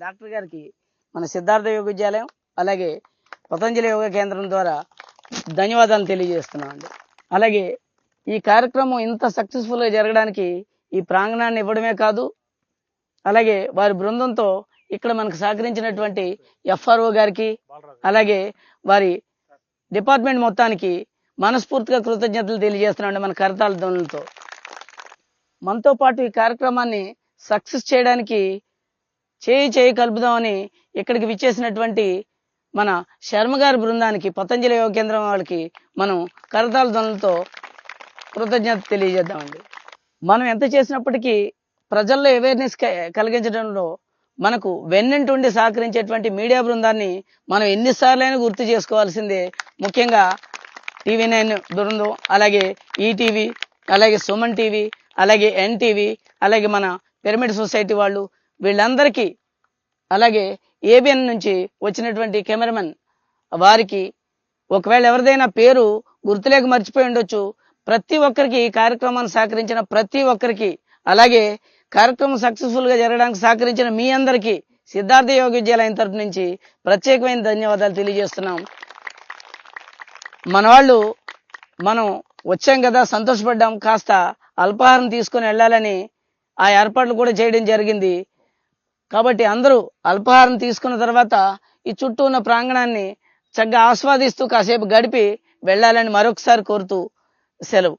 Doctor గారికి మన సిద్ధార్థ యోగ విద్యాలయం అలాగే పతంజలి యోగ కేంద్రం ద్వారా ధన్యవాదాలు తెలియజేస్తున్నామండి. అలాగే ఈ కార్యక్రమం ఇంత సక్సెస్ఫుల్గా జరగడానికి ఈ ప్రాంగణాన్ని ఇవ్వడమే కాదు, అలాగే వారి బృందంతో ఇక్కడ మనకు సహకరించినటువంటి ఎఫ్ఆర్ఓ గారికి అలాగే వారి డిపార్ట్మెంట్ మొత్తానికి మనస్ఫూర్తిగా కృతజ్ఞతలు తెలియజేస్తున్నామండి. మన కరతాళ ధ్వనులతో మనతో పాటు ఈ కార్యక్రమాన్ని సక్సెస్ చేయడానికి చేయి కలుపుదామని ఇక్కడికి విచ్చేసినటువంటి మన శర్మ గారి బృందానికి పతంజలి యోగ కేంద్రం వాళ్ళకి మనం కరతాళ ధ్వనులతో కృతజ్ఞత తెలియజేద్దామండి. మనం ఎంత చేసినప్పటికీ ప్రజల్లో అవేర్నెస్ కలిగించడంలో మనకు వెన్నంటుండి సహకరించేటువంటి మీడియా బృందాన్ని మనం ఎన్నిసార్లైనా గుర్తు చేసుకోవాల్సిందే. ముఖ్యంగా TV9 బృందం, అలాగే ఈటీవీ, అలాగే సుమన్ టీవీ, అలాగే ఎన్టీవీ, అలాగే మన పిరమిడ్ సొసైటీ వాళ్ళు, వీళ్ళందరికీ, అలాగే ABN నుంచి వచ్చినటువంటి కెమెరామెన్ వారికి, ఒకవేళ ఎవరిదైనా పేరు గుర్తులేక మర్చిపోయి ఉండొచ్చు, ప్రతి ఒక్కరికి ఈ కార్యక్రమాన్ని సహకరించిన ప్రతి ఒక్కరికి, అలాగే కార్యక్రమం సక్సెస్ఫుల్ గా జరగడానికి సహకరించిన మీ అందరికీ సిద్ధార్థ యోగ విద్యాలయం తరపు నుంచి ప్రత్యేకమైన ధన్యవాదాలు తెలియజేస్తున్నాం. మన వాళ్ళు మనం వచ్చాం కదా, సంతోషపడ్డాం, కాస్త అల్పాహారం తీసుకొని వెళ్ళాలని ఆ ఏర్పాట్లు కూడా చేయడం జరిగింది. కాబట్టి అందరూ అల్పాహారం తీసుకున్న తర్వాత ఈ చుట్టూ ఉన్న ప్రాంగణాన్ని చక్కగా ఆస్వాదిస్తూ కాసేపు గడిపి వెళ్ళాలని మరొకసారి కోరుతూ సెలవు.